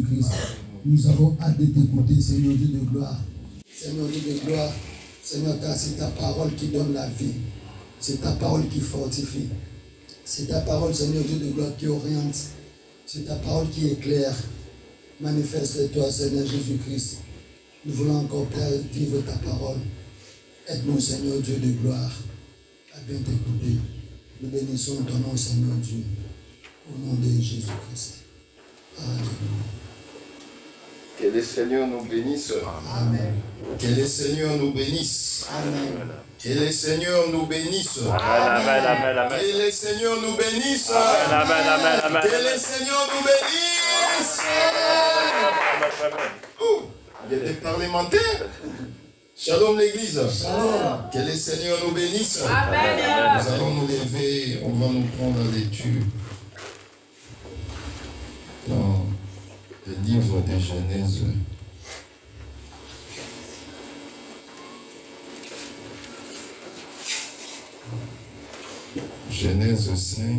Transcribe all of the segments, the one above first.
Jésus-Christ. Nous avons hâte de t'écouter, Seigneur Dieu de gloire. Seigneur Dieu de gloire, Seigneur, car c'est ta parole qui donne la vie. C'est ta parole qui fortifie. C'est ta parole, Seigneur Dieu de gloire, qui oriente. C'est ta parole qui éclaire. Manifeste-toi, Seigneur Jésus-Christ. Nous voulons encore, Père, vivre ta parole. Aide-nous, Seigneur Dieu de gloire, à bien t'écouter. Nous bénissons ton nom, Seigneur Dieu, au nom de Jésus-Christ. Alléluia. Que le Seigneur nous bénisse. Amen. Que le Seigneur nous bénisse. Amen. Que le Seigneur nous bénisse. Amen, amen, amen. Que le Seigneur nous bénisse. Amen, amen, amen. Que le Seigneur nous bénisse. Oh, il y a des parlementaires. Shalom l'église. Shalom. Que le Seigneur nous bénisse. Amen. Nous allons nous lever, on va nous prendre la lecture dans le livre de Genèse. Genèse 5.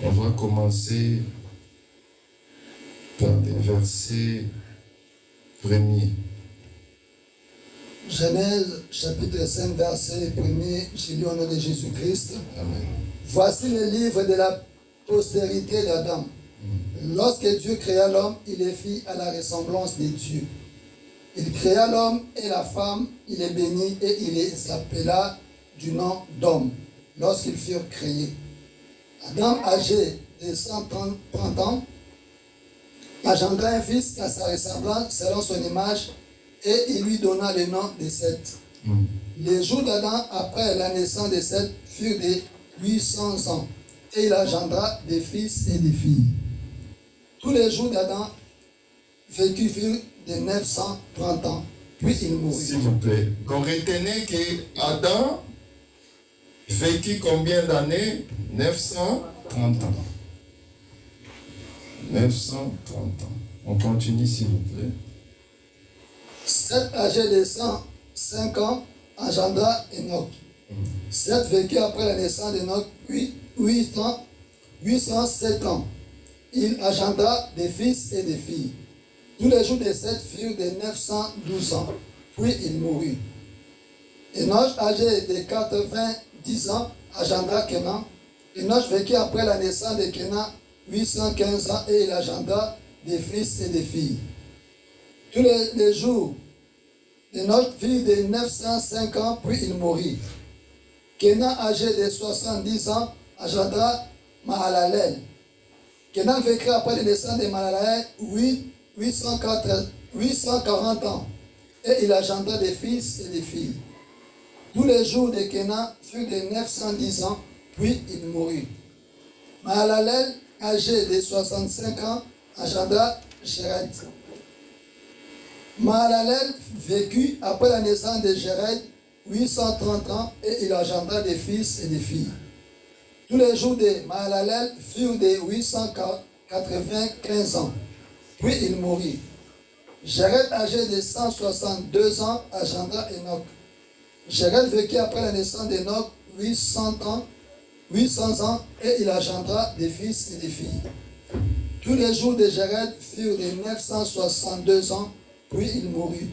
On va commencer par les versets premiers. Genèse chapitre 5, verset 1er, je lis au nom de Jésus-Christ. Amen. Voici le livre de la postérité d'Adam. Lorsque Dieu créa l'homme, il les fit à la ressemblance de Dieu. Il créa l'homme et la femme, il les bénit et il les appela du nom d'homme lorsqu'ils furent créés. Adam, âgé de 130 ans, engendra un fils à sa ressemblance selon son image et il lui donna le nom de Seth. Les jours d'Adam après la naissance de Seth furent de 800 ans et il engendra des fils et des filles. Tous les jours d'Adam vécut furent de 930 ans, puis il mourut. S'il vous plaît, qu'on retenait que Adam vécut combien d'années? 930 ans. 930 ans. On continue s'il vous plaît. Seth, âgé de 105 ans, engendra Enoch. Seth vécut après la naissance d'Enoch 807 ans. Il engendra des fils et des filles. Tous les jours de Seth furent de 912 ans, puis il mourut. Enoch, âgé de 90 ans, engendra Kenan. Enoch vécut après la naissance de Kenan 815 ans et il engendra des fils et des filles. Tous les jours d'Enoch furent de 905 ans, puis il mourut. Kenan, âgé de 70 ans, engendra Mahalalel. Kenan vécut après la naissance de Mahalalel 840 ans et il engendra des fils et des filles. Tous les jours de Kenan furent de 910 ans, puis il mourut. Mahalalel, âgé de 65 ans, engendra Jéred. Mahalalel vécut après la naissance de Jéred 830 ans et il engendra des fils et des filles. Tous les jours de Mahalalel furent de 895 ans, puis il mourut. Jéred, âgé de 162 ans, engendra Enoch. Jéred vécut après la naissance d'Enoch 800 ans et il engendra des fils et des filles. Tous les jours de Jéred furent de 962 ans, puis il mourut.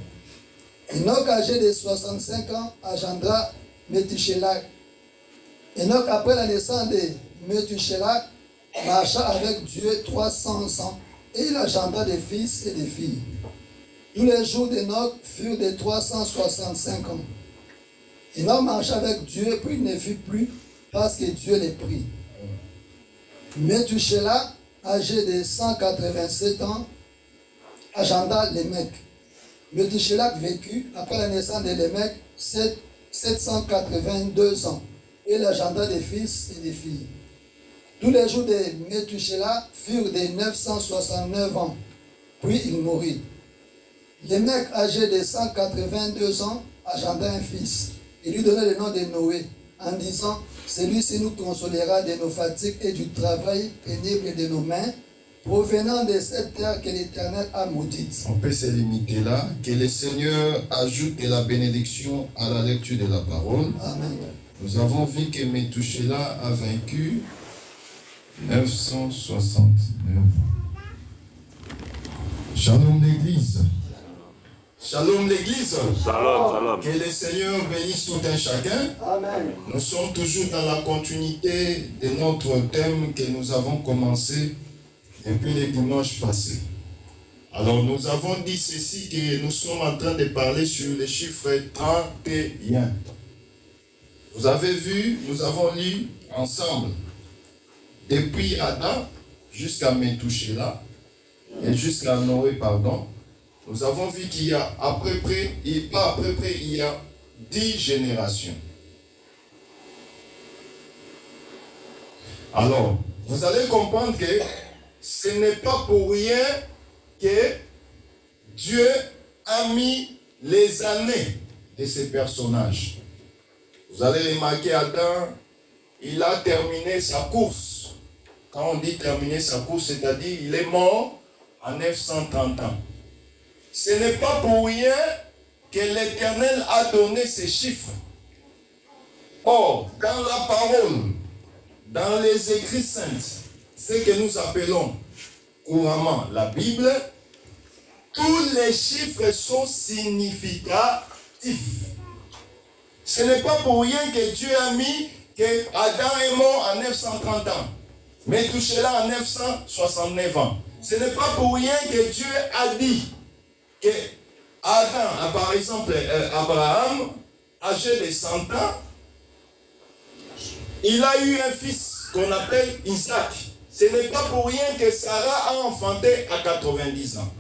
Enoch, âgé de 65 ans, engendra Métushélak. Enoch, après la naissance de Métushélak, marcha avec Dieu 300 ans et il engendra des fils et des filles. Tous les jours d'Enoch furent de 365 ans. Enoch marcha avec Dieu, puis il ne fut plus parce que Dieu les prit. Métushélak, âgé de 187 ans, engendra Lémec. Métushélak vécut après la naissance de Lémec 782 ans et il engendra des fils et des filles. Tous les jours de Métushélak furent de 969 ans, puis il mourut. Lémec, âgé de 182 ans, engendra un fils. Il lui donna le nom de Noé, en disant, celui-ci nous consolera de nos fatigues et du travail pénible de nos mains, provenant de cette terre que l'Éternel a maudite. On peut se limiter là. Que le Seigneur ajoute de la bénédiction à la lecture de la parole. Amen. Nous avons vu que Methuselah a vaincu 969. Shalom l'église. Shalom l'église. Shalom, shalom. Que le Seigneur bénisse tout un chacun. Amen. Nous sommes toujours dans la continuité de notre thème que nous avons commencé depuis le dimanche passé. Alors nous avons dit ceci, que nous sommes en train de parler sur le chiffre 31. Vous avez vu, nous avons lu ensemble, depuis Adam jusqu'à Methuselah, et jusqu'à Noé, pardon, nous avons vu qu'il y a à peu près, il y a 10 générations. Alors, vous allez comprendre que ce n'est pas pour rien que Dieu a mis les années de ces personnages. Vous allez remarquer, Adam, il a terminé sa course. Quand on dit terminer sa course, c'est-à-dire il est mort à 930 ans. Ce n'est pas pour rien que l'Éternel a donné ces chiffres. Or, dans la parole, dans les écrits saints, ce que nous appelons couramment la Bible, tous les chiffres sont significatifs. Ce n'est pas pour rien que Dieu a mis que Adam est mort à 930 ans, Methuselah à 969 ans. Ce n'est pas pour rien que Dieu a dit que Adam, par exemple Abraham, âgé de 100 ans, il a eu un fils qu'on appelle Isaac. Ce n'est pas pour rien que Sarah a enfanté à 90 ans.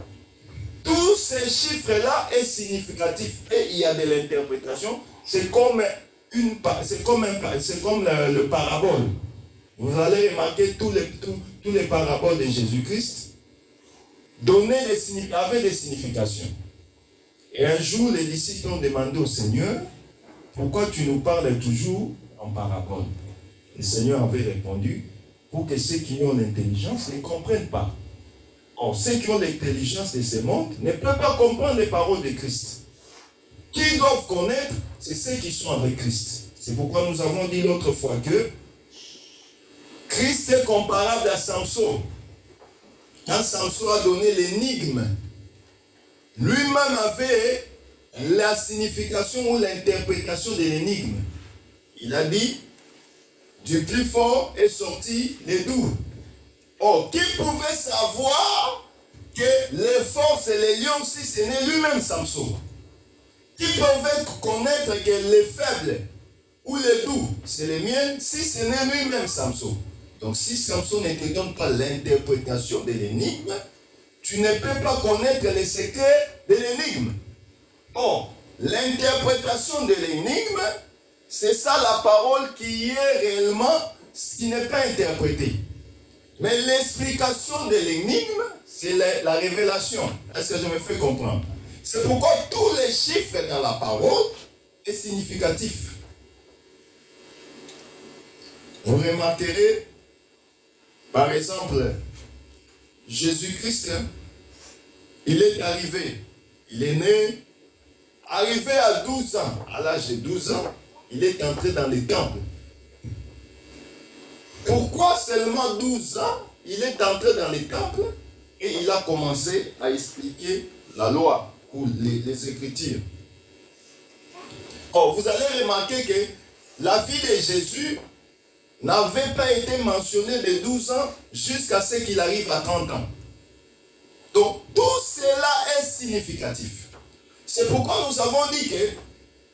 Tous ces chiffres-là sont significatifs et il y a de l'interprétation. C'est comme le parabole. Vous allez remarquer tous les paraboles de Jésus-Christ avaient des significations. Et un jour, les disciples ont demandé au Seigneur, pourquoi tu nous parles toujours en parabole? Le Seigneur avait répondu, pour que ceux qui ont l'intelligence ne comprennent pas. Or, ceux qui ont l'intelligence de ce monde ne peuvent pas comprendre les paroles de Christ. Qui doivent connaître, c'est ceux qui sont avec Christ. C'est pourquoi nous avons dit l'autre fois que Christ est comparable à Samson. Quand Samson a donné l'énigme, lui-même avait la signification ou l'interprétation de l'énigme. Il a dit, du plus fort est sorti le doux. Or, qui pouvait savoir que les forts et les lions, si ce n'est lui-même Samson? Qui pouvait connaître que les faibles ou les doux, c'est les miens, si ce n'est lui-même Samson? Donc, si Samson ne te donne pas l'interprétation de l'énigme, tu ne peux pas connaître les secrets de l'énigme. Or, l'interprétation de l'énigme, c'est ça la parole qui est réellement, qui n'est pas interprétée. Mais l'explication de l'énigme, c'est la révélation. Est-ce que je me fais comprendre? C'est pourquoi tous les chiffres dans la parole sont significatifs. Vous remarquerez, par exemple, Jésus-Christ, il est arrivé, il est né, arrivé à 12 ans, à l'âge de 12 ans, il est entré dans les temples. Pourquoi seulement 12 ans, il est entré dans les temples et il a commencé à expliquer la loi ou les Écritures? Or, vous allez remarquer que la vie de Jésus n'avait pas été mentionnée de 12 ans jusqu'à ce qu'il arrive à 30 ans. Donc, tout cela est significatif. C'est pourquoi nous avons dit que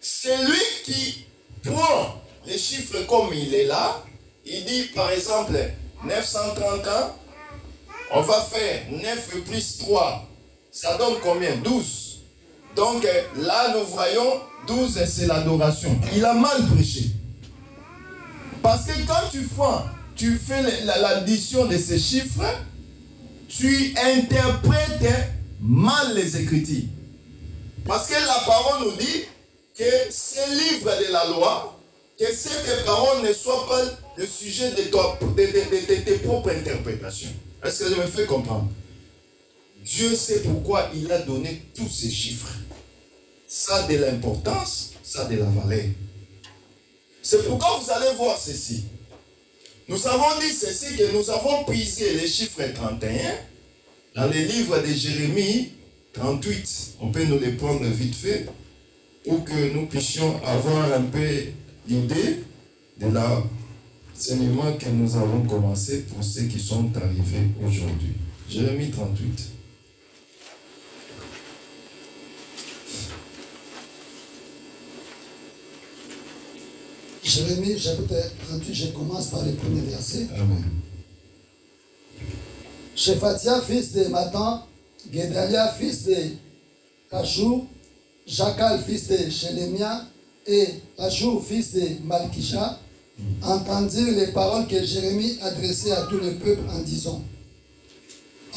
celui qui prend les chiffres comme il est là, il dit par exemple 930 ans, on va faire 9 plus 3, ça donne combien? 12. Donc là nous voyons 12 c'est l'adoration. Il a mal prêché. Parce que quand tu fais l'addition de ces chiffres, tu interprètes mal les Écritures. Parce que la parole nous dit que ces livres de la loi, que ces paroles ne soient pas le sujet de tes propres interprétations. Est-ce que je me fais comprendre? Dieu sait pourquoi il a donné tous ces chiffres. Ça a de l'importance, ça a de la valeur. C'est pourquoi vous allez voir ceci. Nous avons dit ceci, que nous avons puisé les chiffres 31 dans les livres de Jérémie 38. On peut nous les prendre vite fait pour que nous puissions avoir un peu l'idée de l'enseignement que nous avons commencé pour ceux qui sont arrivés aujourd'hui. Jérémie 38. Jérémie, chapitre 38, je commence par le premier verset. Amen. Shephatia, fils de Matan, Gedalia, fils de Pashur, Jakal, fils de Shelemia, et Pashur, fils de Malkisha, entendirent les paroles que Jérémie adressait à tout le peuple en disant: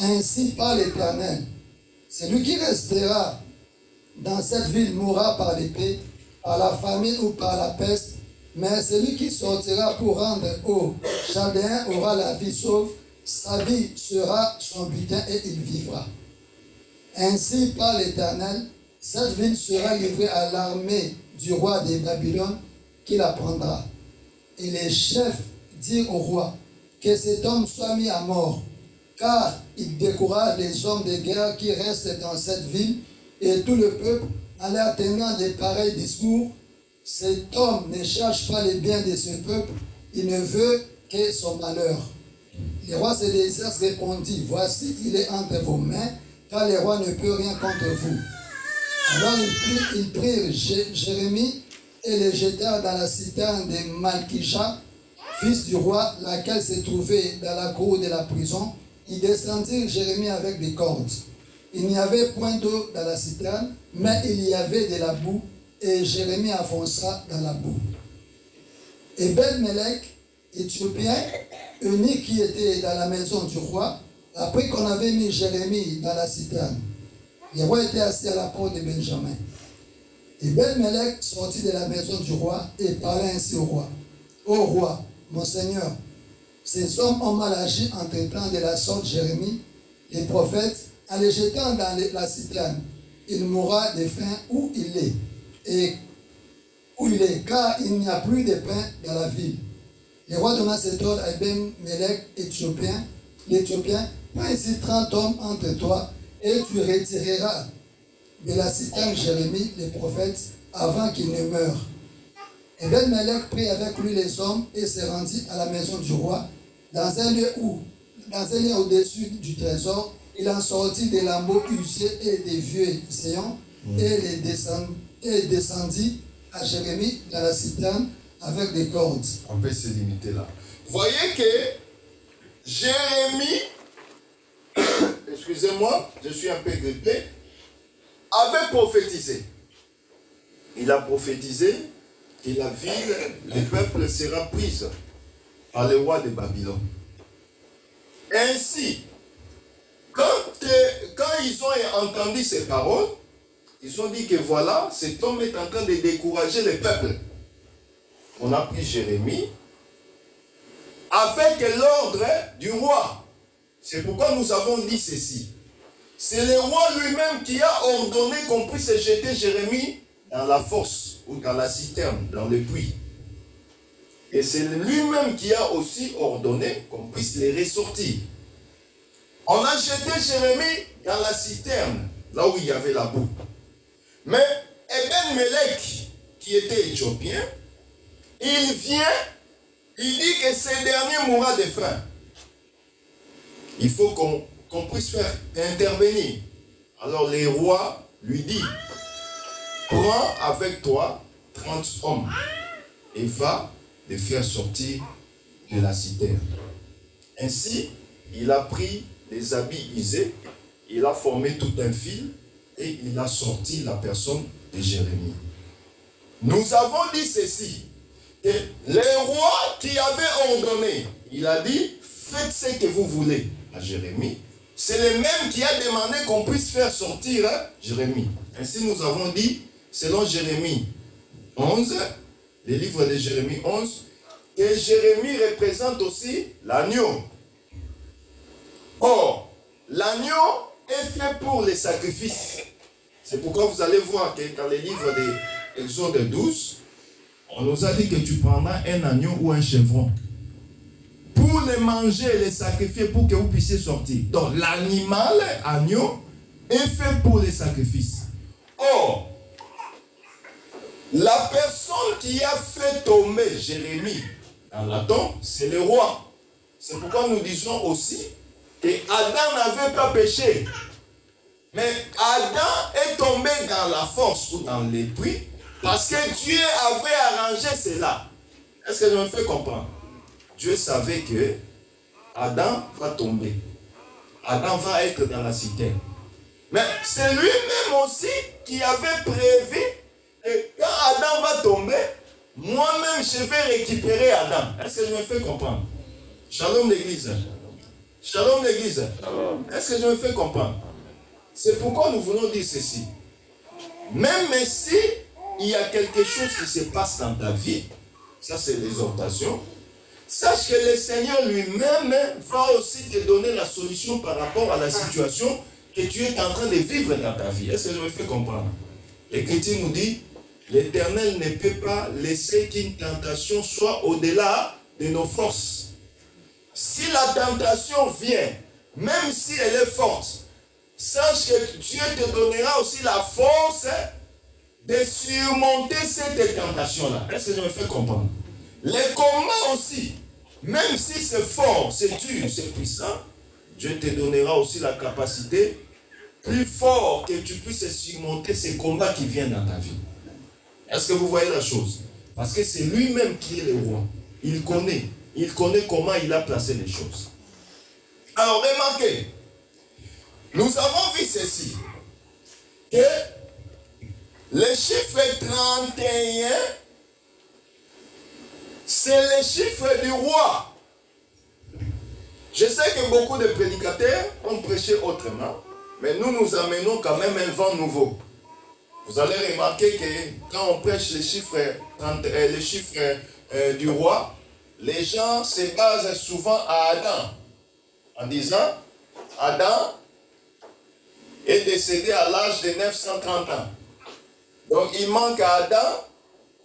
Ainsi parle l'Éternel, celui qui restera dans cette ville mourra par l'épée, par la famine ou par la peste, mais celui qui sortira pour rendre aux Chaldéens aura la vie sauve, sa vie sera son butin et il vivra. Ainsi par l'Éternel, cette ville sera livrée à l'armée du roi de Babylone qui la prendra. Et les chefs dirent au roi que cet homme soit mis à mort, car il décourage les hommes de guerre qui restent dans cette ville, et tout le peuple, en leur tenant de pareils discours: cet homme ne cherche pas les biens de ce peuple, il ne veut que son malheur. Le roi Sédécias répondit: voici, il est entre vos mains, car le roi ne peut rien contre vous. Alors ils prirent Jérémie et le jetèrent dans la citerne de Malkisha, fils du roi, laquelle se trouvait dans la cour de la prison. Ils descendirent Jérémie avec des cordes. Il n'y avait point d'eau dans la citerne, mais il y avait de la boue, et Jérémie enfonça dans la boue. Et Ben-Melech, Éthiopien, eunuque qui était dans la maison du roi, après qu'on avait mis Jérémie dans la citerne, le roi était assis à la porte de Benjamin. Et Ben-Melech sortit de la maison du roi et parlait ainsi au roi: Ô roi, mon seigneur, ces hommes ont mal agi en traitant de la sorte Jérémie, les prophètes, en les jetant dans la citerne. Il mourra de faim où il est. Et où il est, car il n'y a plus de pain dans la ville. Le roi donna cet ordre à Ben-Melech, l'Éthiopien: prends ici 30 hommes entre toi, et tu retireras de la citerne Jérémie, les prophètes, avant qu'il ne meure. Et Ben-Melech prit avec lui les hommes et se rendit à la maison du roi, dans un lieu au-dessus du trésor. Il en sortit des lambeaux usés et des vieux séants, et descendit à Jérémie dans la citerne avec des cordes. On peut se limiter là. Voyez que Jérémie, excusez-moi, je suis un peu grippé, avait prophétisé. Il a prophétisé que la ville, le peuple sera prise par le roi de Babylone. Ainsi, quand ils ont entendu ces paroles, ils ont dit que voilà, cet homme est en train de décourager le peuple. On a pris Jérémie avec l'ordre du roi. C'est pourquoi nous avons dit ceci. C'est le roi lui-même qui a ordonné qu'on puisse jeter Jérémie dans la fosse ou dans la citerne, dans le puits. Et c'est lui-même qui a aussi ordonné qu'on puisse les ressortir. On a jeté Jérémie dans la citerne, là où il y avait la boue. Mais Ben-Melech, qui était éthiopien, il vient, il dit que ce dernier mourra de faim. Il faut qu'on puisse faire intervenir. Alors le roi lui dit: prends avec toi 30 hommes et va les faire sortir de la citerne. Ainsi, il a pris les habits usés, il a formé tout un fil et il a sorti la personne de Jérémie. Nous avons dit ceci, que le roi qui avait ordonné, il a dit: faites ce que vous voulez à Jérémie. C'est le même qui a demandé qu'on puisse faire sortir Jérémie. Ainsi nous avons dit, selon Jérémie 11, le livre de Jérémie 11, que Jérémie représente aussi l'agneau. Or, l'agneau est fait pour les sacrifices. C'est pourquoi vous allez voir que dans les livres d'Exode 12, on nous a dit que tu prendras un agneau ou un chevreau pour les manger et les sacrifier pour que vous puissiez sortir. Donc, l'animal, agneau, est fait pour les sacrifices. Or, la personne qui a fait tomber Jérémie dans la tombe, c'est le roi. C'est pourquoi nous disons aussi que Adam n'avait pas péché. Mais Adam est tombé dans la force ou dans les puits parce que Dieu avait arrangé cela. Est-ce que je me fais comprendre? Dieu savait que Adam va tomber. Adam va être dans la cité. Mais c'est lui-même aussi qui avait prévu que quand Adam va tomber, moi-même je vais récupérer Adam. Est-ce que je me fais comprendre? Shalom l'église. Shalom l'église. Est-ce que je me fais comprendre? C'est pourquoi nous voulons dire ceci. Même si il y a quelque chose qui se passe dans ta vie, ça c'est l'exhortation, sache que le Seigneur lui-même va aussi te donner la solution par rapport à la situation que tu es en train de vivre dans ta vie. Est-ce que je me fais comprendre? L'Écriture nous dit, l'Éternel ne peut pas laisser qu'une tentation soit au-delà de nos forces. Si la tentation vient, même si elle est forte, sache que Dieu te donnera aussi la force de surmonter cette tentation-là. Est-ce que je me fais comprendre? Les combats aussi, même si c'est fort, c'est dur, c'est puissant, Dieu te donnera aussi la capacité plus forte que tu puisses surmonter ces combats qui viennent dans ta vie. Est-ce que vous voyez la chose? Parce que c'est lui-même qui est le roi. Il connaît comment il a placé les choses. Alors remarquez, nous avons vu ceci, que le chiffre 31, c'est le chiffre du roi. Je sais que beaucoup de prédicateurs ont prêché autrement, mais nous amenons quand même un vent nouveau. Vous allez remarquer que quand on prêche les chiffres du roi, les gens se basent souvent à Adam, en disant, Adam est décédé à l'âge de 930 ans. Donc il manque à Adam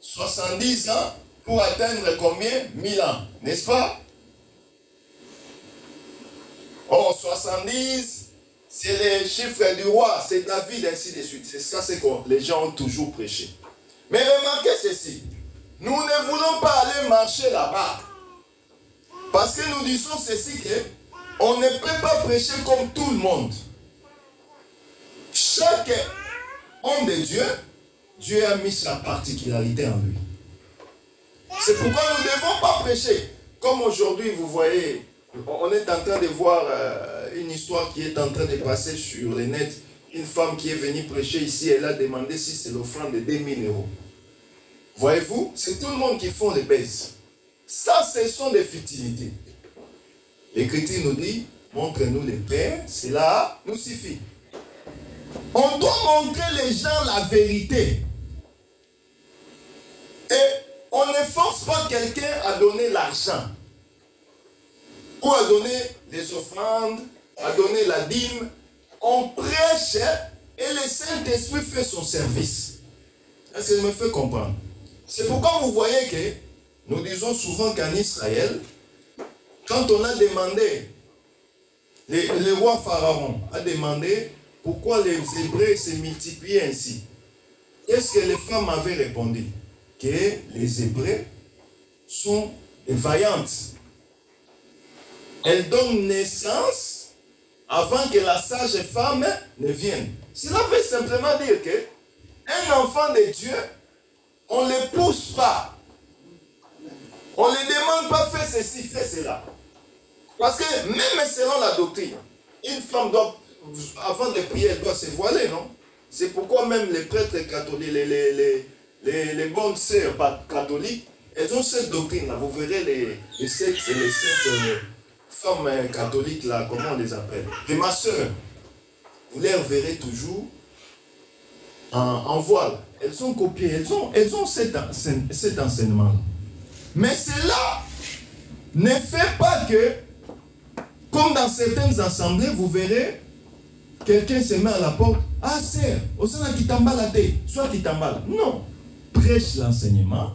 70 ans pour atteindre combien? 1000 ans, n'est-ce pas? Or 70, c'est le chiffre du roi, c'est David, ainsi de suite. C'est ça que les gens ont toujours prêché. Mais remarquez ceci, nous ne voulons pas aller marcher là-bas. Parce que nous disons ceci, qu'on ne peut pas prêcher comme tout le monde. Chaque homme de Dieu, Dieu a mis sa particularité en lui. C'est pourquoi nous ne devons pas prêcher. Comme aujourd'hui, vous voyez, on est en train de voir une histoire qui est en train de passer sur le net. Une femme qui est venue prêcher ici, elle a demandé si c'est l'offrande de 2000 €. Voyez-vous, c'est tout le monde qui font les baises. Ça, ce sont des futilités. L'Écriture nous dit, montre-nous les pères, cela nous suffit. On doit montrer les gens la vérité. Et on ne force pas quelqu'un à donner l'argent. Ou à donner les offrandes, à donner la dîme. On prêche et le Saint-Esprit fait son service. Est-ce que je me fais comprendre? C'est pourquoi vous voyez que nous disons souvent qu'en Israël, quand on a demandé, le roi Pharaon a demandé pourquoi les Hébreux se multiplient ainsi. Qu'est-ce que les femmes avaient répondu? Que les Hébreux sont vaillantes. Elles donnent naissance avant que la sage femme ne vienne. Cela veut simplement dire que un enfant de Dieu, on ne le pousse pas. On ne lui demande pas fais ceci, fais cela. Parce que même selon la doctrine, une femme doit, avant de prier, elle doit se voiler, non? C'est pourquoi même les prêtres catholiques, les bonnes sœurs catholiques, elles ont cette doctrine-là. Vous verrez les sept femmes catholiques, là, comment on les appelle? Et ma sœur, vous les verrez toujours en voile. Elles ont copié, elles ont cet enseignement. Mais cela ne fait pas que, Comme dans certaines assemblées, vous verrez, quelqu'un se met à la porte. Ah, sœur, au sein qui t'emballe soit qui t'emballe. Non. Prêche l'enseignement.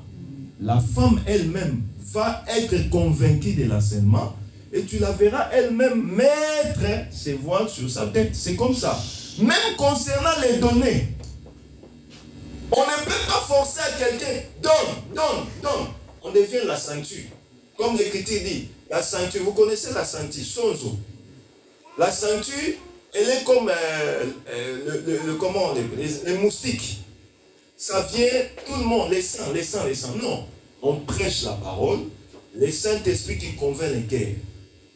La femme elle-même va être convaincue de l'enseignement. Et tu la verras elle-même mettre ses voiles sur sa tête. C'est comme ça. Même concernant les données. On ne peut pas forcer à quelqu'un. Donne. On devient la ceinture. Comme l'Écriture dit. La ceinture, vous connaissez la ceinture, sonzo. La ceinture, elle est comme les moustiques. Ça vient, tout le monde, les saints. Non, on prêche la parole. Le Saint-Esprit qui convainc les cœurs.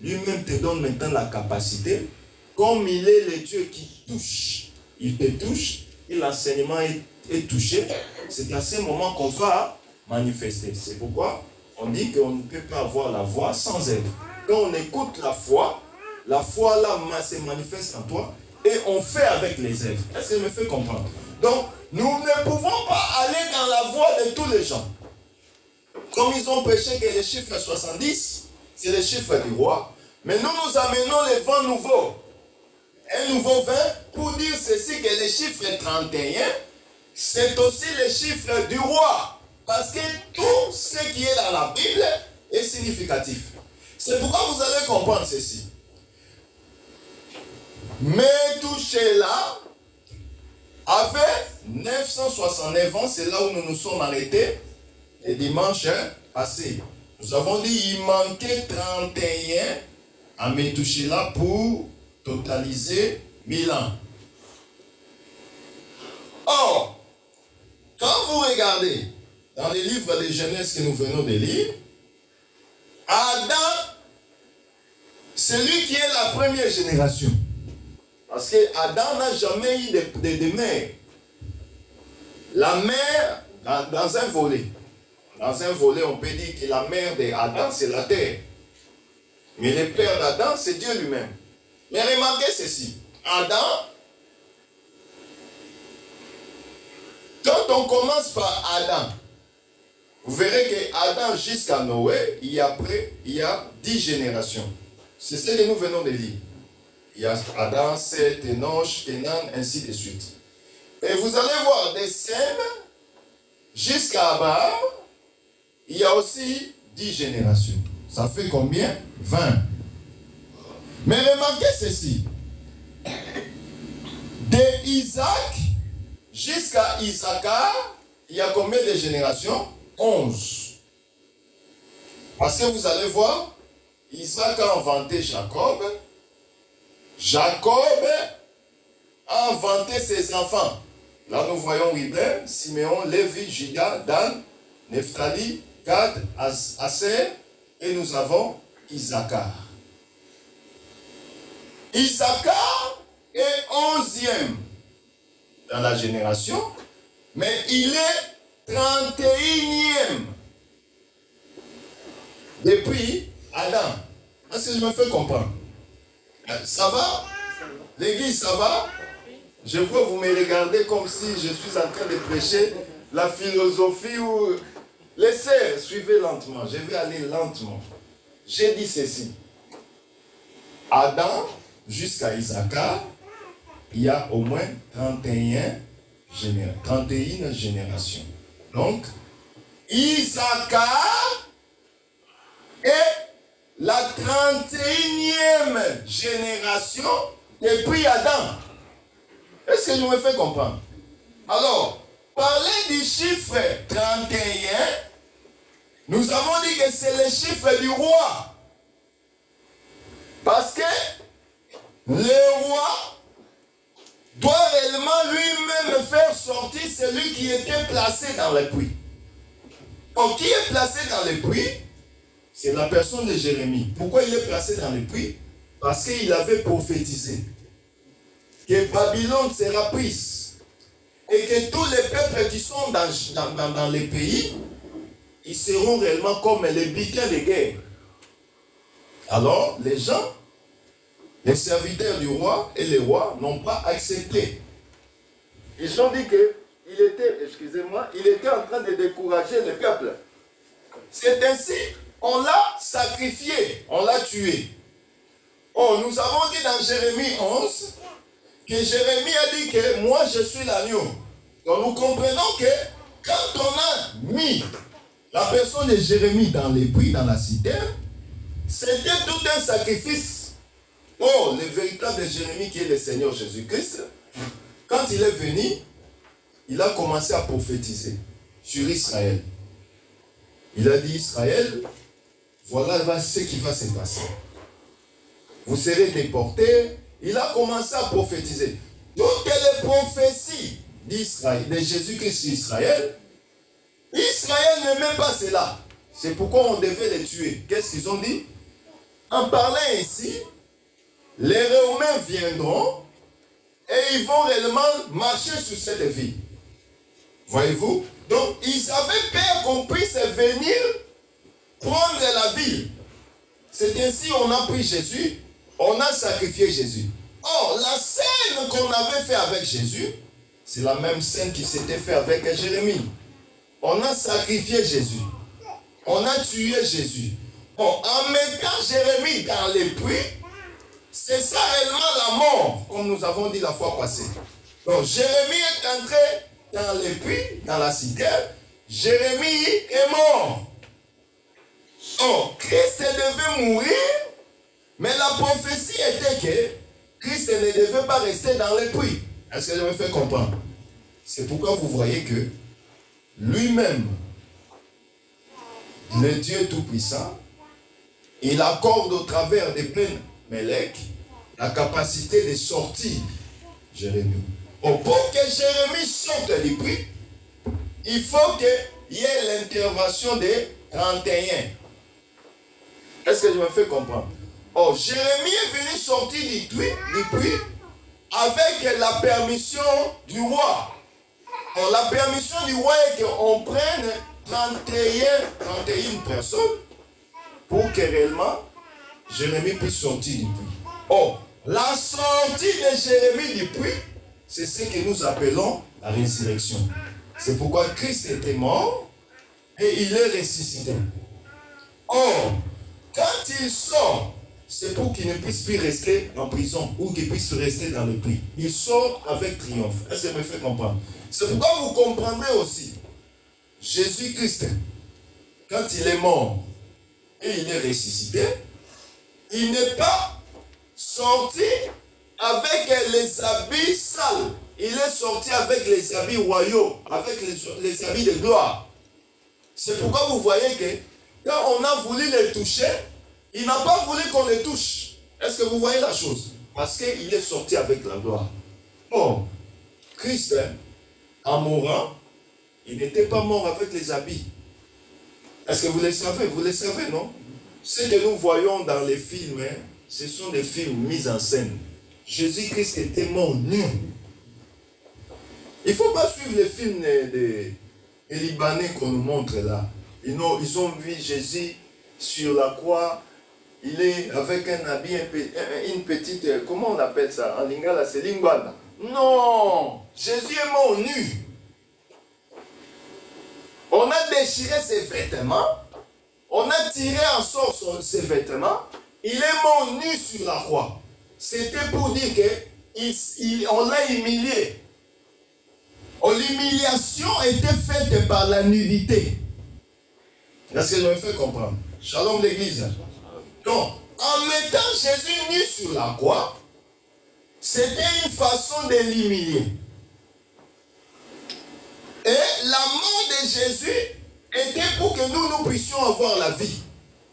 Lui-même te donne maintenant la capacité. Comme il est le Dieu qui touche, il te touche, et l'enseignement est touché. C'est à ce moment qu'on va manifester. C'est pourquoi on dit qu'on ne peut pas avoir la voix sans œuvre. Quand on écoute la foi là se manifeste en toi et on fait avec les œuvres. Est-ce que je me fais comprendre? Donc, nous ne pouvons pas aller dans la voie de tous les gens. Comme ils ont prêché que les chiffres 70, c'est les chiffres du roi. Mais nous amenons les vents nouveaux. Un nouveau vin pour dire ceci que les chiffres 31, c'est aussi les chiffres du roi. Parce que tout ce qui est dans la Bible est significatif. C'est pourquoi vous allez comprendre ceci. Methuselah avait 969 ans, c'est là où nous nous sommes arrêtés le dimanche passé. Nous avons dit qu'il manquait 31 à Methuselah pour totaliser 1000 ans. Or, quand vous regardez dans les livres de Genèse que nous venons de lire, Adam, c'est lui qui est la première génération. Parce que Adam n'a jamais eu de mère. La mère, dans un volet. Dans un volet, on peut dire que la mère d'Adam, c'est la terre. Mais le père d'Adam, c'est Dieu lui-même. Mais remarquez ceci. Adam, quand on commence par Adam, vous verrez que Adam jusqu'à Noé, il y a 10 générations. C'est ce que nous venons de lire. Il y a Adam, Seth, Enoch, Kenan, ainsi de suite. Et vous allez voir des Sem jusqu'à Abraham, il y a aussi 10 générations. Ça fait combien? 20. Mais remarquez ceci. De Isaac jusqu'à Issachar, il y a combien de générations? 11. Parce que vous allez voir, Isaac a inventé Jacob. Jacob a inventé ses enfants. Là, nous voyons Ruben, Siméon, Lévi, Juda, Dan, Nephtali, Gad, Aser, et nous avons Issachar. Issachar est 11e dans la génération, mais il est 31e depuis Adam. Est-ce que je me fais comprendre? Ça va? L'église, ça va? Je vois vous me regardez comme si je suis en train de prêcher la philosophie ou... Laissez, suivez lentement. Je vais aller lentement. J'ai dit ceci. Adam jusqu'à Issachar, il y a au moins 31 générations. Donc, Issachar est la 31e génération depuis Adam. Est-ce que je me fais comprendre? Alors, parler du chiffre 31, nous avons dit que c'est le chiffre du roi. Parce que le roi doit réellement lui-même faire sortir celui qui était placé dans le puits. Donc, qui est placé dans le puits? C'est la personne de Jérémie. Pourquoi il est placé dans le puits? Parce qu'il avait prophétisé que Babylone sera prise et que tous les peuples qui sont dans les pays, ils seront réellement comme les butin de guerre. Alors, les gens, les serviteurs du roi et les rois n'ont pas accepté. Ils ont dit qu'il était, il était en train de décourager le peuple. C'est ainsi, on l'a sacrifié, on l'a tué. Oh, nous avons dit dans Jérémie 11 que Jérémie a dit que moi je suis l'agneau. Donc nous comprenons que quand on a mis la personne de Jérémie dans les puits, dans la citerne, c'était tout un sacrifice. Oh, le véritable Jérémie qui est le Seigneur Jésus-Christ, quand il est venu, il a commencé à prophétiser sur Israël. Il a dit, Israël, voilà ce qui va se passer. Vous serez déportés. Il a commencé à prophétiser. Toutes les prophéties d'Israël, de Jésus-Christ sur Israël, Israël n'aimait pas cela. C'est pourquoi on devait les tuer. Qu'est-ce qu'ils ont dit? En parlant ainsi, les Romains viendront et ils vont réellement marcher sur cette ville. Voyez-vous? Donc, ils avaient peur qu'on puisse venir prendre la ville. C'est ainsi qu'on a pris Jésus, on a sacrifié Jésus. Or, la scène qu'on avait fait avec Jésus, c'est la même scène qui s'était fait avec Jérémie. On a sacrifié Jésus. On a tué Jésus. Bon, en mettant Jérémie dans les puits, c'est ça réellement la mort, comme nous avons dit la fois passée. Donc, Jérémie est entré dans les puits, dans la citerne. Jérémie est mort. Oh, Christ devait mourir, mais la prophétie était que Christ ne devait pas rester dans les puits. Est-ce que je me fais comprendre? C'est pourquoi vous voyez que lui-même, le Dieu Tout-Puissant, il accorde au travers des pleines Mélèques la capacité de sortir Jérémie. Oh, pour que Jérémie sorte du puits, il faut qu'il y ait l'intervention des 31. Est-ce que je me fais comprendre? Oh, Jérémie est venu sortir du puits avec la permission du roi. Oh, la permission du roi est qu'on prenne 31 personnes pour que réellement Jérémie puisse sortir du puits. Oh, la sortie de Jérémie du puits, c'est ce que nous appelons la résurrection. C'est pourquoi Christ était mort et il est ressuscité. Or, quand il sort, c'est pour qu'il ne puisse plus rester en prison ou qu'il puisse rester dans le puits. Il sort avec triomphe. Est-ce que ça me fait comprendre? C'est pourquoi vous comprendrez aussi, Jésus-Christ, quand il est mort et il est ressuscité, il n'est pas sorti avec les habits sales. Il est sorti avec les habits royaux, avec les habits de gloire. C'est pourquoi vous voyez que quand on a voulu le toucher, il n'a pas voulu qu'on le touche. Est-ce que vous voyez la chose? Parce qu'il est sorti avec la gloire. Oh, Christ, en mourant, il n'était pas mort avec les habits. Est-ce que vous le savez? Vous le savez, non? Ce que nous voyons dans les films, ce sont des films mis en scène. Jésus-Christ était mort nu. Il ne faut pas suivre les films des Libanais qu'on nous montre là. Ils ont vu Jésus sur la croix. Il est avec un habit, une petite, comment on appelle ça? En lingala, c'est lingala. Non! Jésus est mort nu. On a déchiré ses vêtements. On a tiré en sorte ses vêtements. Il est mort nu sur la croix. C'était pour dire qu'on l'a humilié. L'humiliation était faite par la nudité. Est-ce que je me fais comprendre? Shalom l'église. Donc, en mettant Jésus nu sur la croix, c'était une façon de l'humilier. Et la mort de Jésus était pour que nous puissions avoir la vie.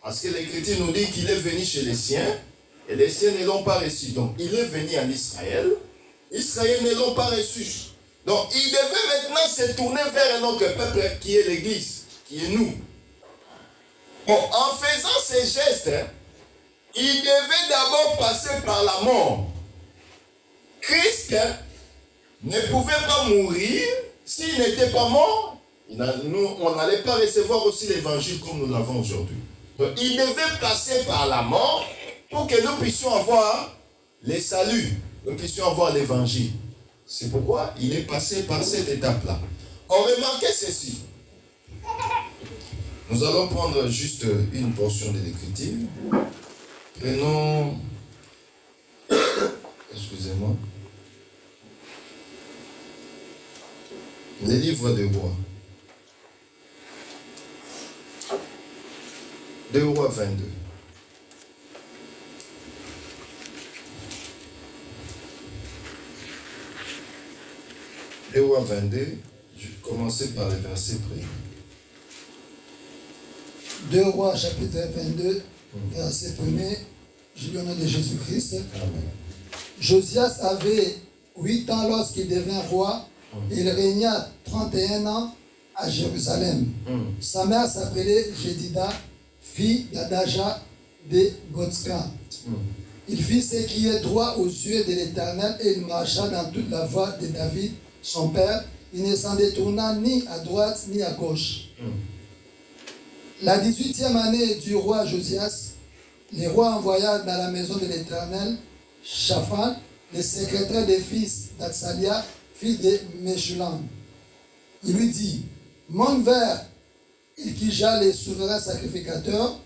Parce que l'Écriture nous dit qu'il est venu chez les siens, et les siens ne l'ont pas reçu. Donc, il est venu en Israël, Israël ne l'ont pas reçu. Donc, il devait maintenant se tourner vers un autre peuple qui est l'Église, qui est nous. Bon, en faisant ces gestes, il devait d'abord passer par la mort. Christ ne pouvait pas mourir s'il n'était pas mort. On n'allait pas recevoir aussi l'évangile comme nous l'avons aujourd'hui. Donc, il devait passer par la mort pour que nous puissions avoir les saluts, nous puissions avoir l'évangile. C'est pourquoi il est passé par cette étape-là. On remarquait ceci. Nous allons prendre juste une portion de l'Écriture. Prenons Excusez-moi. Les livres de rois. 2 rois 22. Les rois 22, je vais commencer par les versets près. 2 rois chapitre 22, verset 1er, je lis au nom de Jésus-Christ. Amen. Josias avait 8 ans lorsqu'il devint roi. Il régna 31 ans à Jérusalem. Sa mère s'appelait Jédida, fille d'Adaja de Gotska. Il fit ce qui est droit aux yeux de l'Éternel et il marcha dans toute la voie de David, son père. Il ne s'en détourna ni à droite ni à gauche. La 18e année du roi Josias, le roi envoya dans la maison de l'Éternel Shaphan, le secrétaire des fils d'Atsalia, fils de Meshulam. Il lui dit, monte vers Ilkija, les souverains sacrificateurs,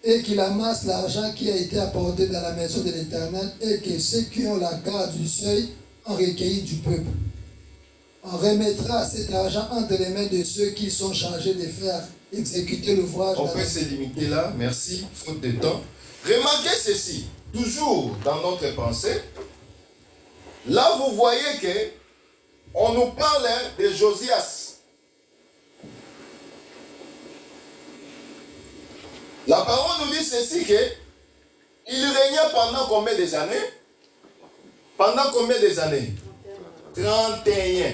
et qu'il amasse l'argent qui a été apporté dans la maison de l'Éternel, et que ceux qui ont la garde du seuil ont recueilli du peuple. On remettra cet argent entre les mains de ceux qui sont chargés de faire exécuter l'ouvrage. On peut se limiter là, merci, faute de temps. Remarquez ceci, toujours dans notre pensée. Là, vous voyez que on nous parle de Josias. La parole nous dit ceci que il régna pendant combien des années? Pendant combien des années? 31.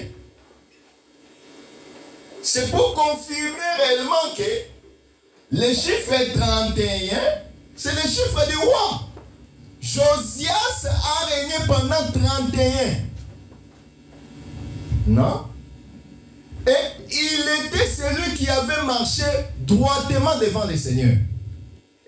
C'est pour confirmer réellement que le chiffre 31, c'est le chiffre du roi. Josias a régné pendant 31. Non? Et il était celui qui avait marché droitement devant le Seigneur.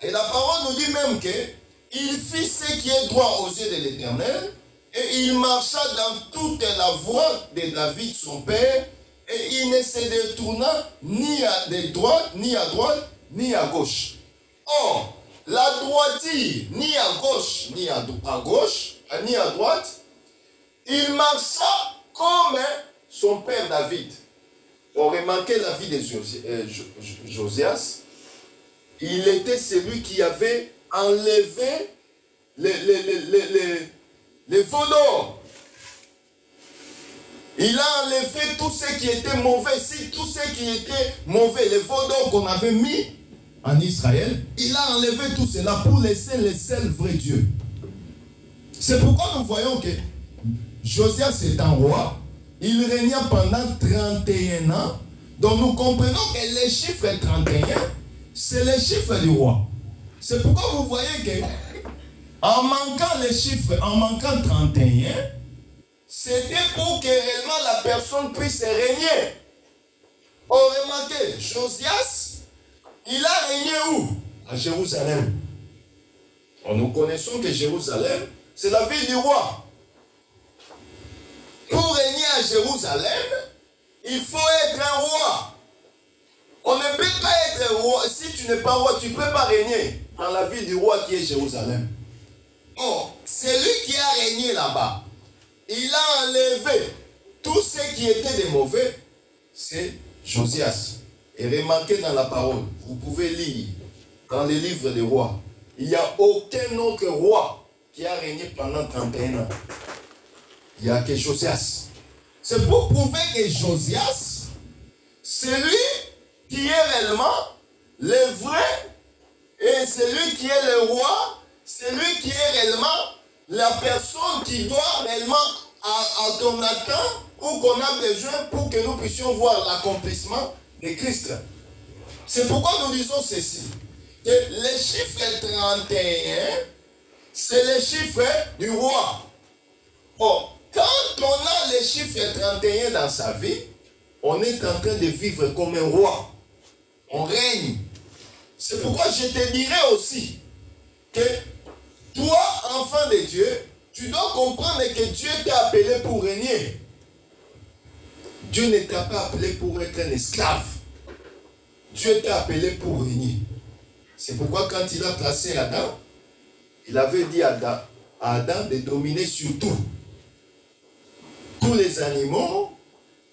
Et la parole nous dit même qu'il fit ce qui est droit aux yeux de l'Éternel, et il marcha dans toute la voie de David, son père, et il ne se détourna ni à droite, ni à droite, ni à gauche. Or, la droiture, ni à gauche, ni à gauche, ni à droite, il marcha comme son père David. On remarquait la vie de Josias. Il était celui qui avait enlevé les veaux d'or. Il a enlevé tout ce qui était mauvais. Si tout ce qui était mauvais, les veaux d'or qu'on avait mis en Israël, il a enlevé tout cela pour laisser le seul vrai Dieu. C'est pourquoi nous voyons que Josias est un roi. Il régna pendant 31 ans. Donc nous comprenons que le chiffre 31, c'est le chiffre du roi. C'est pourquoi vous voyez que en manquant les chiffres, en manquant 31, c'était pour que réellement la personne puisse régner. Oh, remarquez, Josias, il a régné où? À Jérusalem. Nous connaissons que Jérusalem, c'est la ville du roi. Pour régner à Jérusalem, il faut être un roi. On ne peut pas être roi. Si tu n'es pas roi, tu ne peux pas régner dans la ville du roi qui est Jérusalem. Or, celui qui a régné là-bas, il a enlevé tout ce qui était de mauvais, c'est Josias. Et remarquez dans la parole, vous pouvez lire dans les livres des rois, il n'y a aucun autre roi qui a régné pendant 31 ans. Il n'y a que Josias. C'est pour prouver que Josias, c'est lui qui est réellement le vrai, et celui qui est le roi, c'est lui qui est réellement la personne qui doit réellement à ton attente ou qu'on a besoin pour que nous puissions voir l'accomplissement de Christ. C'est pourquoi nous disons ceci, que le chiffre 31, c'est le chiffre du roi. Or, quand on a le chiffre 31 dans sa vie, on est en train de vivre comme un roi. On règne. C'est pourquoi je te dirais aussi que toi, enfant de Dieu, tu dois comprendre que Dieu t'a appelé pour régner. Dieu ne t'a pas appelé pour être un esclave. Dieu t'a appelé pour régner. C'est pourquoi quand il a placé Adam, il avait dit à à Adam de dominer sur tout. Tous les animaux,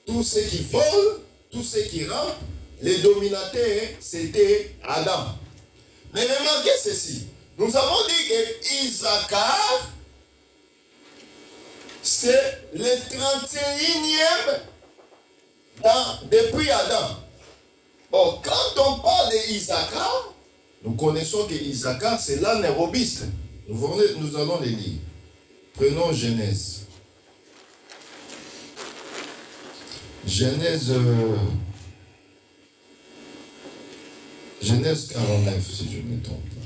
tous ceux qui volent, tous ceux qui rampent, les dominateurs, c'était Adam. Mais remarquez ceci. Nous avons dit que Isaacar, c'est le 31e depuis Adam. Or, quand on parle d'Isaacar, nous connaissons que Isaacar, c'est l'âne robuste. Nous allons les lire. Prenons Genèse. Genèse 49, si je ne me trompe pas.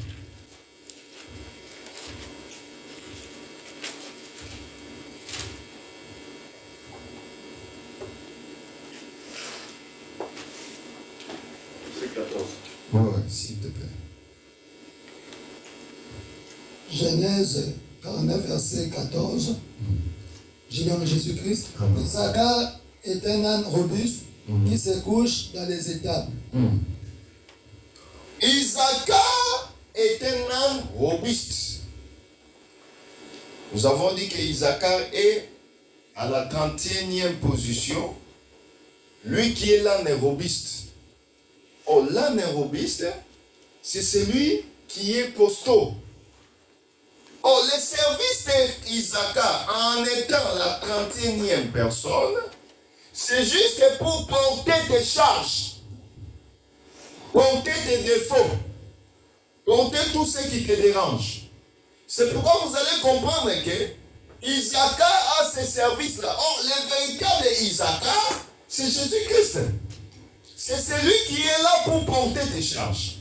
C'est 14. Oui, s'il te plaît. Genèse 49, verset 14. Général Jésus-Christ. Isaacar est un âne robuste qui se couche dans les étables. Isaacar est un âne robuste. Nous avons dit que Isaacar est à la 31e position. Lui qui est l'âne robuste. Oh, l'âne robuste, c'est celui qui est costaud. Oh, le service d'Isaacar, en étant la 31e personne, c'est juste pour porter tes charges, porter tes défauts, porter tout ce qui te dérange. C'est pourquoi vous allez comprendre que Isaacar a ce service-là. Oh, le véritable Isaacar, c'est Jésus-Christ. C'est celui qui est là pour porter tes charges.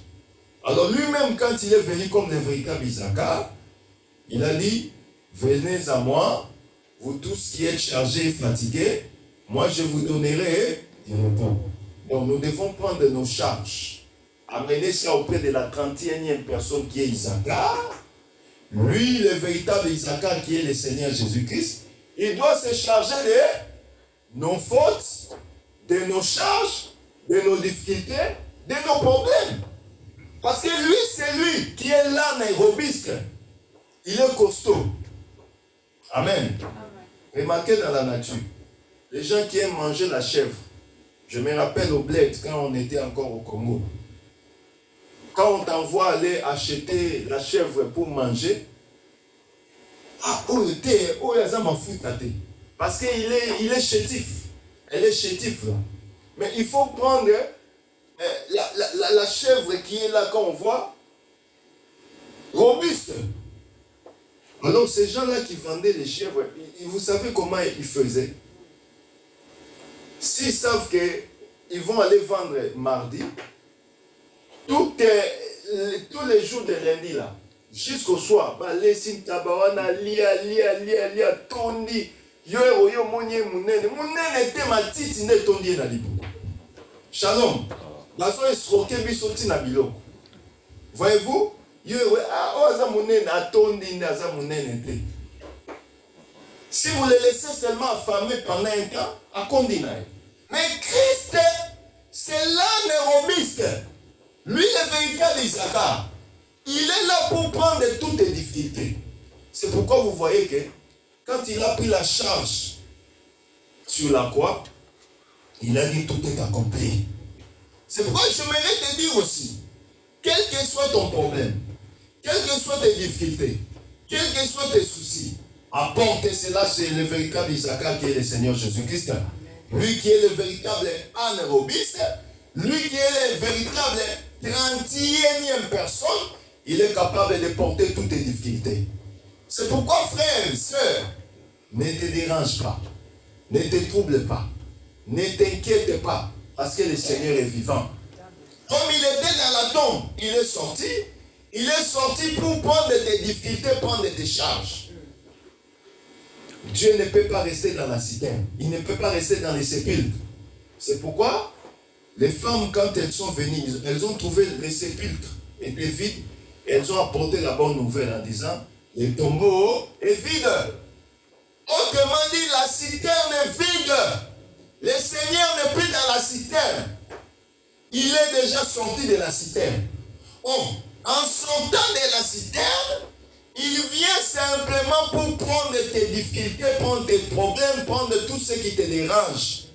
Alors lui-même, quand il est venu comme le véritable Isaacar, il a dit, venez à moi, vous tous qui êtes chargés et fatigués, moi je vous donnerai du repos. Donc nous devons prendre nos charges, amener ça auprès de la 31e personne qui est Isaacar. Lui, le véritable Isaacar qui est le Seigneur Jésus-Christ, il doit se charger de nos fautes, de nos charges, de nos difficultés, de nos problèmes. Parce que lui, c'est lui qui est l'âne robuste. Il est costaud. Amen. Remarquez dans la nature, les gens qui aiment manger la chèvre. Je me rappelle au bled, quand on était encore au Congo. Quand on t'envoie aller acheter la chèvre pour manger, parce qu'il est chétif. Elle est chétif. Là. Mais il faut prendre la chèvre qui est là, quand on voit, robuste. Alors ces gens-là qui vendaient les chèvres, vous savez comment ils faisaient? S'ils savent qu'ils vont aller vendre mardi, tous les jours de lundi là, jusqu'au soir, tondi, Shalom. Voyez-vous? Si vous les laissez seulement affamer pendant un temps, à condamner. Mais Christ, c'est l'âne robuste. Lui, le véritable Isaacar, il est là pour prendre toutes les difficultés. C'est pourquoi vous voyez que quand il a pris la charge sur la croix, il a dit tout est accompli. C'est pourquoi j'aimerais te dire aussi, quel que soit ton problème, quelles que soient tes difficultés, quels que soient tes soucis, apporte cela chez le véritable Isaacar qui est le Seigneur Jésus-Christ. Lui qui est le véritable âne robuste, lui qui est le véritable 31e personne, il est capable de porter toutes tes difficultés. C'est pourquoi, frère, sœur, ne te dérange pas, ne te trouble pas, ne t'inquiète pas, parce que le Seigneur est vivant. Comme il était dans la tombe, il est sorti pour prendre tes difficultés, prendre tes charges. Dieu ne peut pas rester dans la citerne. Il ne peut pas rester dans les sépulcres. C'est pourquoi les femmes, quand elles sont venues, elles ont trouvé les sépulcres étaient vides. Elles ont apporté la bonne nouvelle en disant, le tombeau est vide. Autrement dit, la citerne est vide. Le Seigneur n'est plus dans la citerne. Il est déjà sorti de la citerne. Oh, en sortant de la citerne, Il vient simplement pour prendre tes difficultés, prendre tes problèmes, prendre tout ce qui te dérange.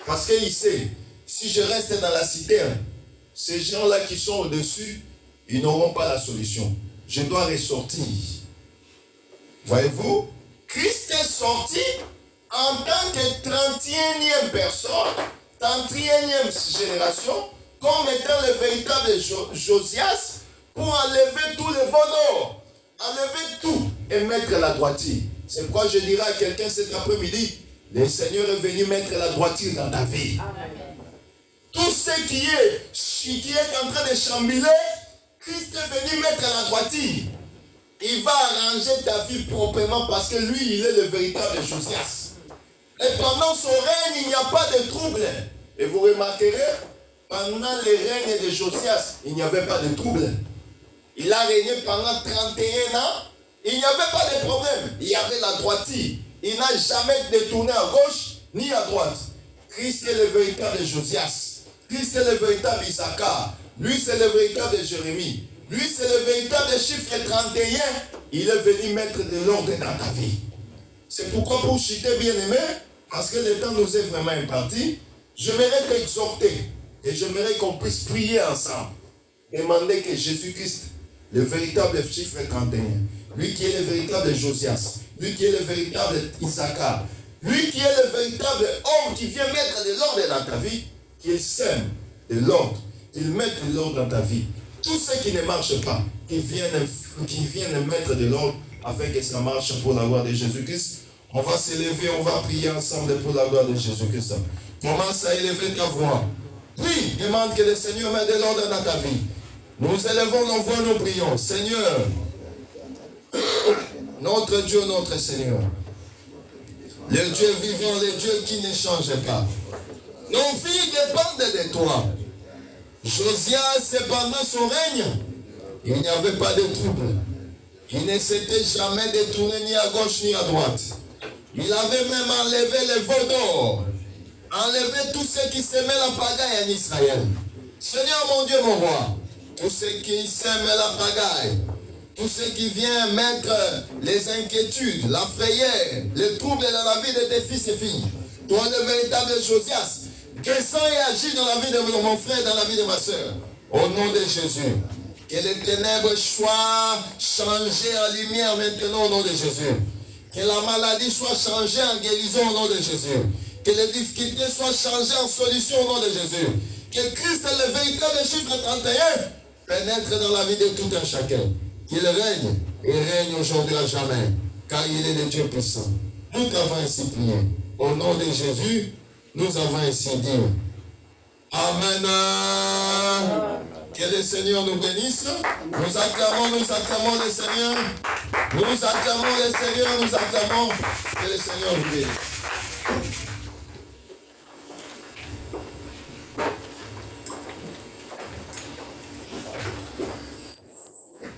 Parce qu'il sait, si je reste dans la citerne, ces gens-là qui sont au-dessus, ils n'auront pas la solution. Je dois ressortir. Voyez-vous, Christ est sorti en tant que 31e personne, 31e génération, comme étant le véritable Josias, pour enlever tout le vaudor, enlever tout et mettre la droiture. C'est pourquoi je dirais à quelqu'un cet après-midi, le Seigneur est venu mettre la droiture dans ta vie. Amen. Tout ce qui est en train de chambouler, Christ est venu mettre la droiture. Il va arranger ta vie proprement parce que lui, il est le véritable Josias. Et pendant son règne, il n'y a pas de trouble. Et vous remarquerez, pendant le règne de Josias, il n'y avait pas de trouble. Il a régné pendant 31 ans. Il n'y avait pas de problème. Il y avait la droiture. Il n'a jamais détourné à gauche ni à droite. Christ est le véritable Josias. Christ est le véritable Issachar. Lui, c'est le véritable Jérémie. Lui, c'est le véritable chiffre 31. Il est venu mettre de l'ordre dans ta vie. C'est pourquoi, pour chuter bien-aimé, parce que le temps nous est vraiment imparti, j'aimerais t'exhorter et j'aimerais qu'on puisse prier ensemble. Demander que Jésus-Christ, le véritable chiffre 31, lui qui est le véritable Josias, lui qui est le véritable Issachar, lui qui est le véritable homme qui vient mettre de l'ordre dans ta vie, qu'il sème de l'ordre, qu'il mette de l'ordre dans ta vie. Tout ce qui ne marche pas, qui viennent mettre de l'ordre afin que ça marche pour la gloire de Jésus-Christ. On va s'élever, on va prier ensemble pour la gloire de Jésus-Christ. Commence à élever ta voix. Prie, demande que le Seigneur mette de l'ordre dans ta vie. Nous élevons nos voix, nous prions. Seigneur, notre Dieu, notre Seigneur, le Dieu vivant, le Dieu qui ne change pas. Nos vies dépendent de toi. Josias, pendant son règne, il n'y avait pas de trouble. Il ne s'était jamais détourné ni à gauche ni à droite. Il avait même enlevé les veaux d'or, enlevé tout ce qui s'aimait la pagaille en Israël. Seigneur mon Dieu, mon roi, tout ce qui sème la pagaille, tout ce qui vient mettre les inquiétudes, la frayeur, les troubles dans la vie de tes fils et filles, toi le véritable Josias, descends et agis dans la vie de mon frère, dans la vie de ma soeur. Au nom de Jésus. Que les ténèbres soient changées en lumière maintenant au nom de Jésus. Que la maladie soit changée en guérison au nom de Jésus. Que les difficultés soient changées en solution au nom de Jésus. Que Christ, le véritable chiffre 31, pénètre dans la vie de tout un chacun. Qu'il règne et règne aujourd'hui à jamais. Car il est le Dieu puissant. Nous avons ainsi prié. Au nom de Jésus, nous avons ainsi dit. Amen. Que le Seigneur nous bénisse. Nous acclamons le Seigneur. Nous acclamons le Seigneur, nous acclamons. Que le Seigneur nous bénisse.